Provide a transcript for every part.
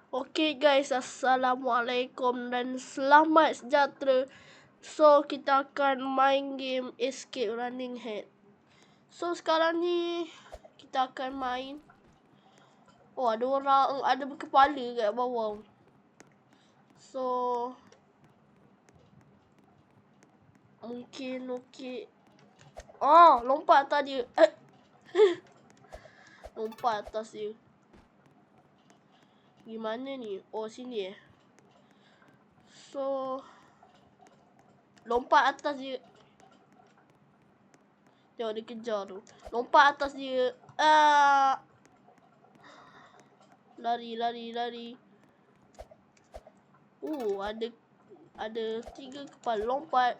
Okay guys, Assalamualaikum dan selamat sejahtera. So, kita akan main game Escape Running Head. So, sekarang ni kita akan main. Oh, ada orang, ada berkepala kat bawah. So, mungkin okey. Oh, lompat atas dia. Lompat atas dia. Gimana ni? Oh, sini So, lompat atas dia. Tengok dia kejar tu. Lompat atas dia. Lari. Ada 3 kepala. Lompat.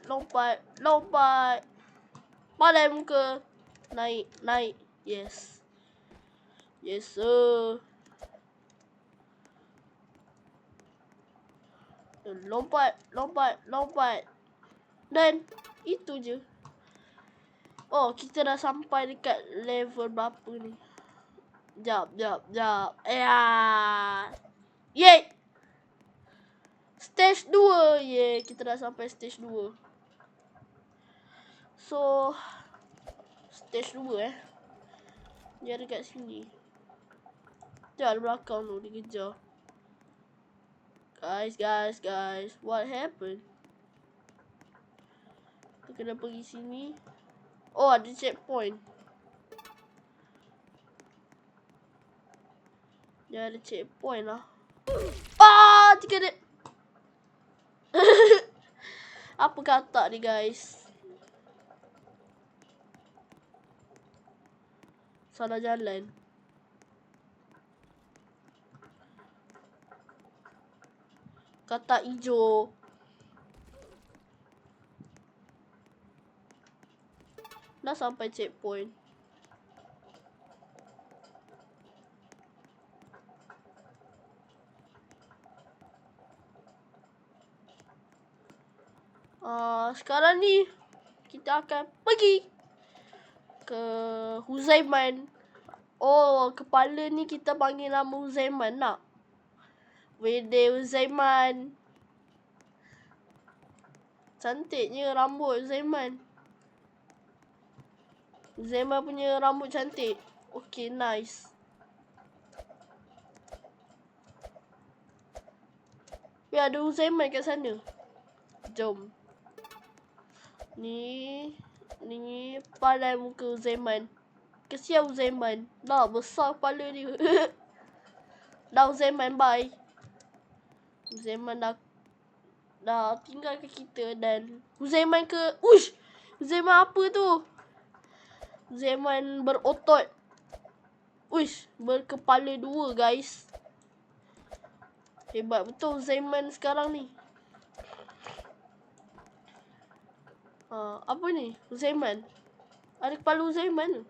Palai muka. Naik. Yes. Yes, sir. Lompat. Dan itu je. Oh, kita dah sampai dekat level berapa ni? Jap. Yeay! Stage 2. Yeay, kita dah sampai stage 2. So, stage 2 Dia ada kat sini. Dia ada belakang tu, dia kejar. Guys, what happened? Kita kena pergi sini. Oh, ada checkpoint. Dia ada checkpoint lah. Tiga dia. Apa kata ni guys? Salah jalan. Kata hijau. Dah sampai checkpoint. Sekarang ni kita akan pergi ke Huzaiman. Oh, kepala ni kita panggil nama Huzaiman nak. Wede Huzaiman. Cantiknya rambut Huzaiman. Huzaiman punya rambut cantik. Okay, nice. Ya, ada Huzaiman kat sana. Jom. Ni palai muka Huzaiman. Kesian Huzaiman. Dah besar kepala dia. Dah Huzaiman, bye. Huzaiman dah tinggalkan kita dan Huzaiman ke... Uish! Huzaiman apa tu? Huzaiman berotot. Uish! Berkepala 2 guys. Hebat betul Huzaiman sekarang ni. Apa ni? Huzaiman. Ada kepala Huzaiman tu.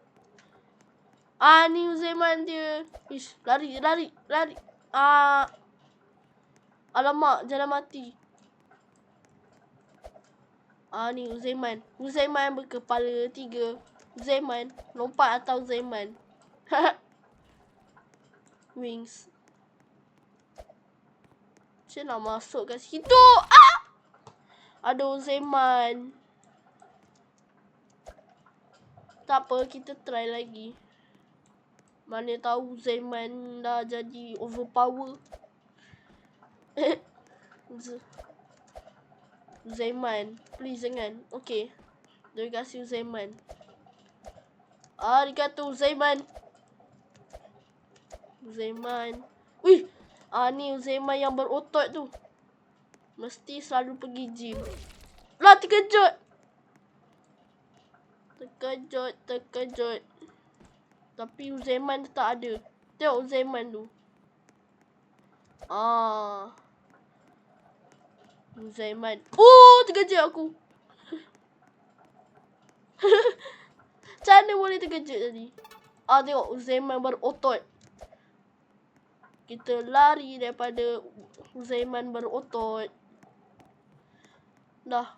Ni Huzaiman dia. Ish, lari. Alamak, jalan mati. Ni Huzaiman. Huzaiman berkepala 3. Huzaiman. Lompat atas Huzaiman. Wings. Macam nak masuk kat situ? Ada Huzaiman. Tak apa, kita try lagi. Mana tahu Huzaiman dah jadi overpower. Huzaiman, please jangan. Okay. Terima kasih Huzaiman. Arigato Huzaiman. Wih! Ni Huzaiman yang berotot tu. Mesti selalu pergi gym. Lah, terkejut. Tapi Huzaiman tak ada. Tengok Huzaiman tu. Huzaiman. Terkejut aku. Macam mana boleh terkejut tadi? Tengok Huzaiman berotot. Kita lari daripada Huzaiman berotot. Dah.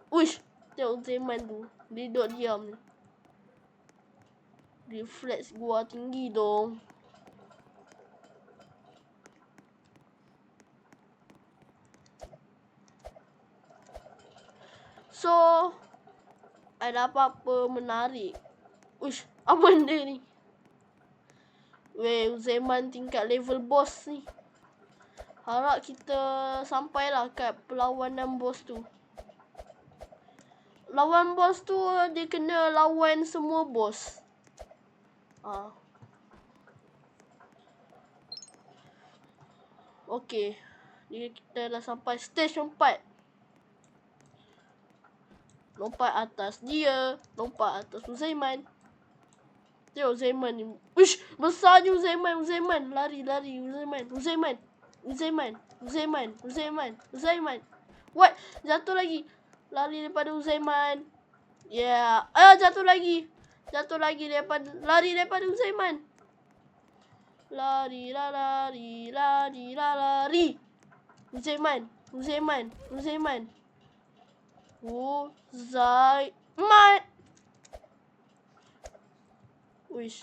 Uish! Tengok Huzaiman tu. Dia duduk diam ni. Refleks gua tinggi dong. So, ada apa-apa menarik. Uish, apa benda ni? Weh, Uzaiman tingkat level boss ni. Harap kita sampailah kat perlawanan bos tu. Lawan bos tu dia kena lawan semua bos. Okey. Kita dah sampai stage 4. Lompat atas dia, lompat atas Uzaiman. Tengok Uzaiman ni. Uish, besarnya Uzaiman. Lari Uzaiman. What? Jatuh lagi. Lari daripada Uzaiman. Yeah. Jatuh lagi. Lari daripada Uzaiman. Lari. Uzaiman. Wish.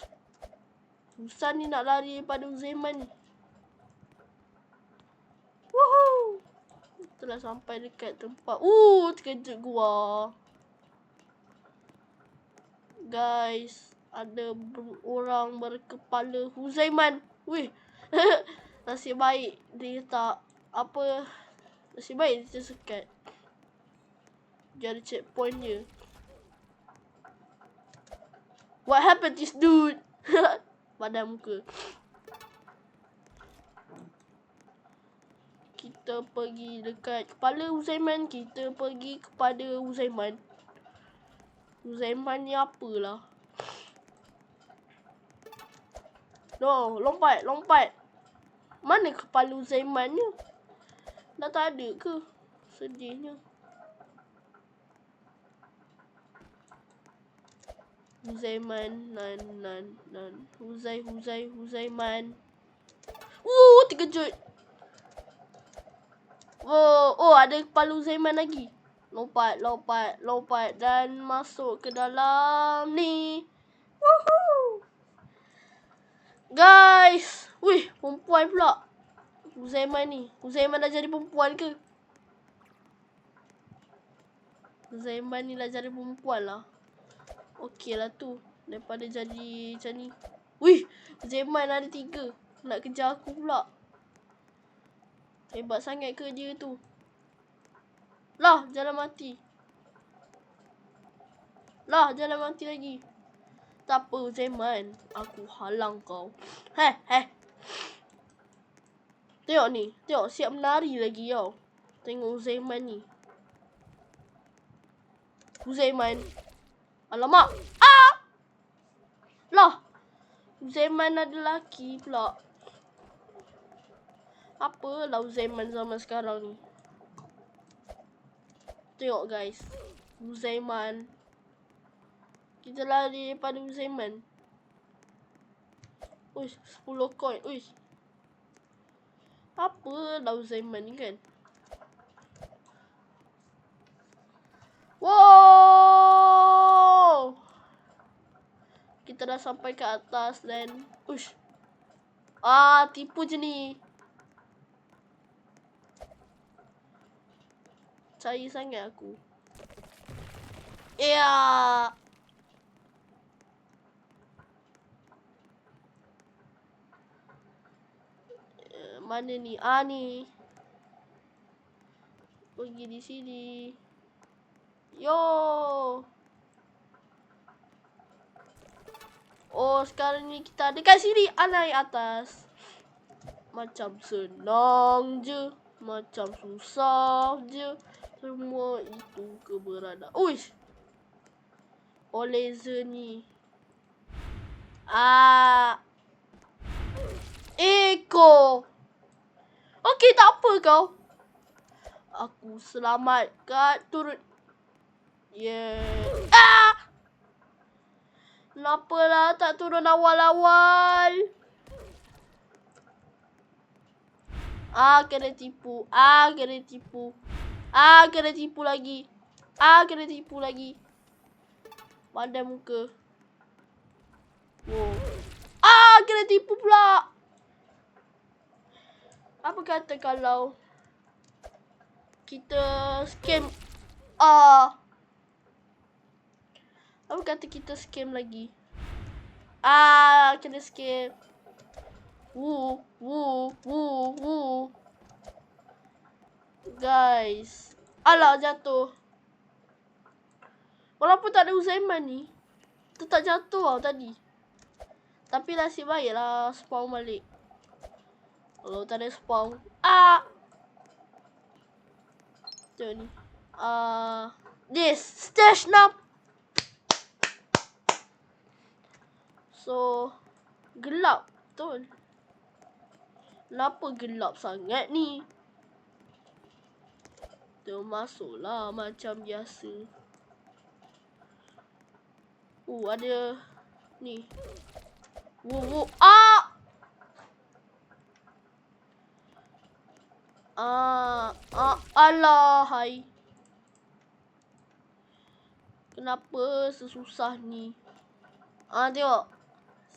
Susah ni nak lari daripada Uzaiman ni. Woohoo. Telah sampai dekat tempat. Terkejut gua. Guys, ada orang berkepala Uzaiman. Wih. Nasib baik dia tak apa. Nasib baik dia sekat. Dia ada checkpoint dia. What happened to this dude? Badan muka. Kita pergi dekat kepala Uzaiman. Kita pergi kepada Uzaiman. Uzaiman ni apalah. No, lompat. Mana kepala Uzaiman ni? Dah tak ada ke? Sedihnya. Uzaiman, nan. Uzaiman. Terkejut. Ada kepala Uzaiman lagi. Lompat dan masuk ke dalam ni. Woohoo! Guys, wih, perempuan pula. Uzaiman ni. Uzaiman dah jadi perempuan ke? Uzaiman ni dah jadi perempuan lah. Okey lah tu. Daripada jadi macam ni. Wih, Uzaiman ada 3. Nak kejar aku pula. Hebat sangat ke dia tu? Lah, jalan mati. Lagi. Tak apa, Uzaiman. Aku halang kau. Tengok ni. Siap menari lagi tau. Tengok Uzaiman ni. Uzaiman. Alamak. Lah. Uzaiman ada lelaki pula. Apalah Uzaiman zaman sekarang ni. Tengok guys. Uzaiman. Kita lari daripada Uzaiman. Uish, 10 coin. Uish. Apalah Uzaiman ni kan. Wow. Kita dah sampai ke atas dan uish. Tipu je ni. Cari sangat aku. Mana ni? Ni. Pergi di sini. Yo. Sekarang ni kita ada kat sini. Naik atas. Macam senang je. Macam susah je. Semua itu keberadaan. Uish. Laser ni. Eko. Okey, tak apa kau. Aku selamatkan turun. Kenapalah tak turun awal-awal? Kena tipu. Kena tipu lagi. Badan muka. Kena tipu pula. Apa kata kalau kita scam? Apa kata kita scam lagi? Kena scam. Woo. Guys. Alah, jatuh. Walaupun tak ada Uzaiman ni, tetap jatuh tadi. Tapi nasib baik lah spawn balik. Kalau tak ada spawn. Tengok ni. This stage 6. So, gelap betul. Kenapa gelap sangat ni? Masuklah macam biasa. Ada ni. Alah, hai. Kenapa sesusah ni? Tengok.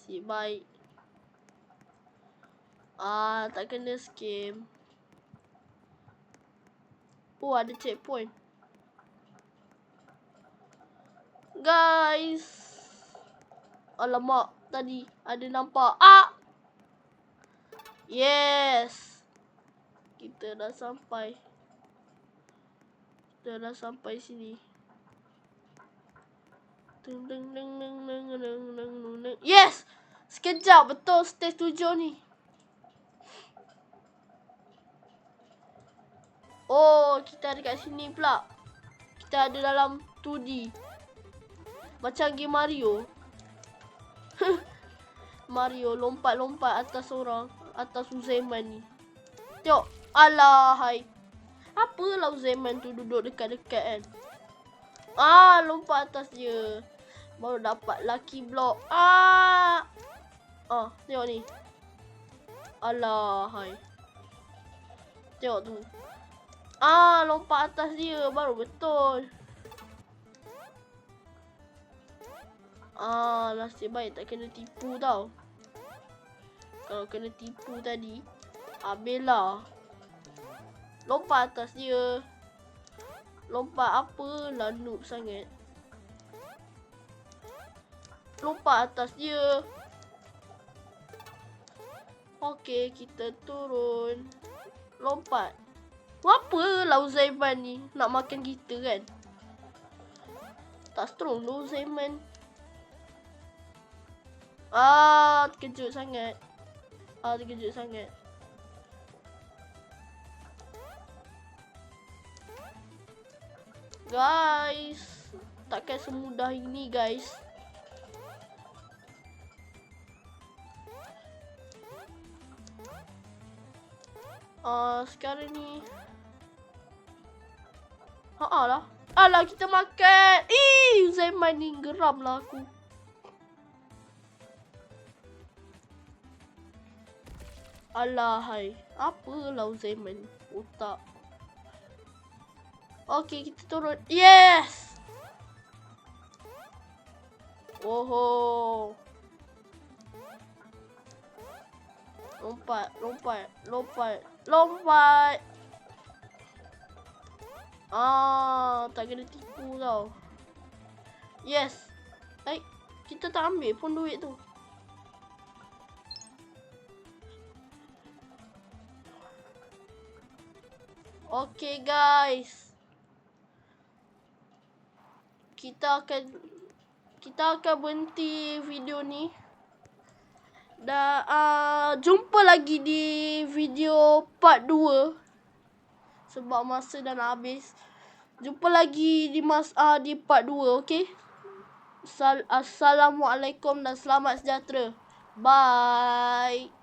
Si baik. Tak kena scam. Ada checkpoint. Guys. Alamak, tadi ada nampak. Yes. Kita dah sampai. Sini. Yes. Sekejap betul stage 7 ni. Kita ada kat sini pula. Kita ada dalam 2D. Macam game Mario. Mario lompat-lompat atas orang. Atas Uzaiman ni. Tengok. Alah, hai. Apalah Uzaiman tu duduk dekat-dekat kan. Lompat atas dia. Baru dapat lucky block. Tengok ni. Alah, hai. Tengok tu. Lompat atas dia baru betul. Nasib baik tak kena tipu tau. Kalau kena tipu tadi, habislah. Lompat atas dia. Lompat apalah noob sangat. Lompat atas dia. Okey, kita turun. Lompat. Apalah Uzaiman ni nak makan kita kan? Tak strong tu Uzaiman. Terkejut sangat. Guys, takkan semudah ini guys. Sekarang ni lah. Alah, kita makan. Uzaiman ni geram lah aku. Alah, hai. Apalah Uzaiman. Otak. Okey, kita turun. Yes! Lompat. Tak kena tipu tau. Yes. Kita tak ambil pun duit tu. Okay guys. Kita akan berhenti video ni. Dan jumpa lagi di video part 2. Sebab masa dah nak habis. Jumpa lagi di part 2, okey? Assalamualaikum dan selamat sejahtera. Bye.